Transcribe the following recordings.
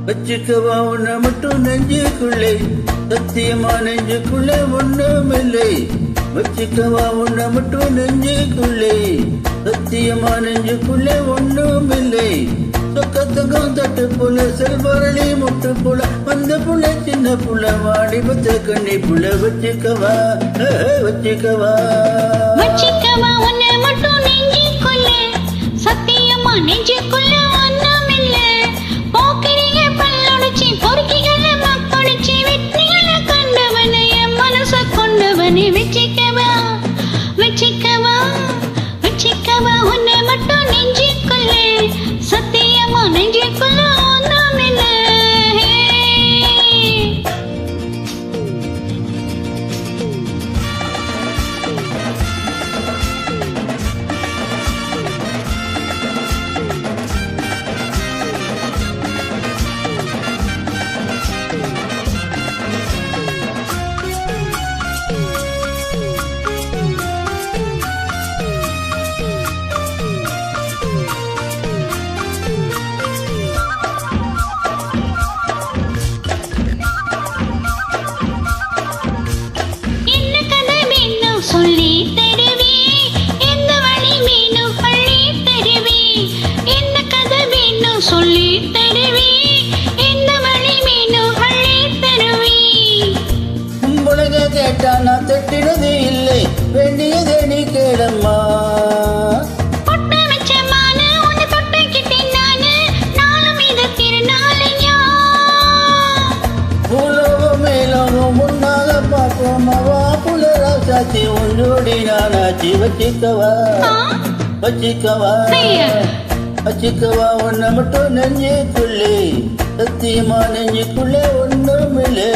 வச்சுக்கவா உன்னை மட்டும் நெஞ்சுக்குள்ளே, சத்தியமா நெஞ்சுக்குள்ளே ஒண்ணுமில்லை. வச்சுக்கவா உன்னை மட்டும் நெஞ்சுக்குள்ளே, சத்தியமா நெஞ்சுக்குள்ளே ஒண்ணுமில்லை. சொக்கத்துக்கும் தட்டு புள்ள, செல்வரளி முட்டு புள்ள, வந்த புள்ள சின்ன புள்ள, வாடிபத்த கண்ணி புள்ள. வச்சுக்கவா வச்சுக்கவா வச்சுக்கவா உன்னை மட்டும் நெஞ்சுக்குள்ளே, சத்தியமா நெஞ்சுக்குள்ளே ஒண்ணுமில்ல. போக்கிரிக பல்லொடிச்சு பொறுக்கிகளை மக்கொடிச்சு வெற்றிகளை கண்டவனை என் மனச கொண்டவனை. வச்சுக்கவா வச்சுக்கவா வச்சுக்கவா உன்னை மட்டும் நெஞ்சுக்குள்ளே, சத்தியமா நெஞ்சுக்குள்ள ஒண்ணுமில்ல. சொல்லி தருவி எந்த வழி மீனும் பள்ளி தருவி, என்ன கதை மீனும் சொல்லி தருவி எந்த வழி மீனும் பள்ளி தருவி. உங்களுக கேட்டா நான் தட்டினது இல்லை, வேண்டியதை நீ கேளம்மா. பொட்ட வச்சமான உன்னை தொட்டுக்கிட்டேன் நானு, நாளும் இது திருநாளையா. பூலோகம் மேலோகம் முன்னால பார்ப்போமவா, புலராசாச்சி உன்னோடி நானாச்சி. வச்சுக்கவா வச்சுக்கவா வச்சுக்கவா உன்னை மட்டும் நெஞ்சுக்குள்ளே, சத்தியமா நெஞ்சுக்குள்ளே ஒண்ணுமில்லை.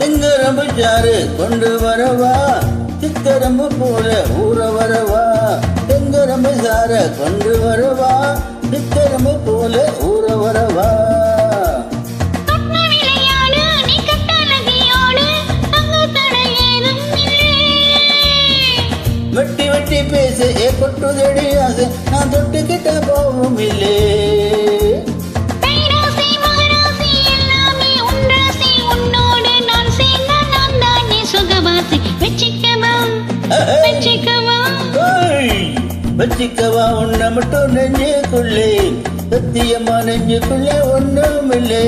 எங்கரம்பு சாறு கொண்டு வரவா, சிக்கரம்பு போல ஊற வரவா. எங்கரம்பு சார கொண்டு வரவா, சிக்கரம்பு போல ஊற வரவா. வெட்டி வெட்டி பேச ஏ கொட்டுதடி ஆசை, நான் தொட்டுக்கிட்ட போவும் இல்லை. வச்சுக்கவா உன்னை மட்டும் நெஞ்சுக்குள்ளே, சத்தியமா நெஞ்சுக்குள்ளே ஒண்ணுமில்லை.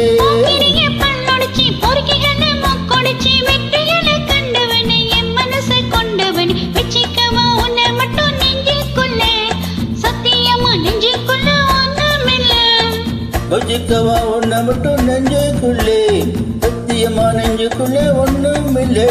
பல்லொடிச்சு பொறுக்கிகளை மக்கொடிச்சு வெற்றிகளை கண்டவனை என் மனசை கொண்டவன். வச்சுக்கவா உன்னை மட்டும் நெஞ்சுக்குள்ளே, சத்தியமா நெஞ்சுக்குள்ள ஒண்ணுமில்ல. வச்சுக்கவா உன்னை மட்டும் நெஞ்சுக்குள்ளே, சத்தியமா நெஞ்சுக்குள்ளே ஒண்ணுமில்லை.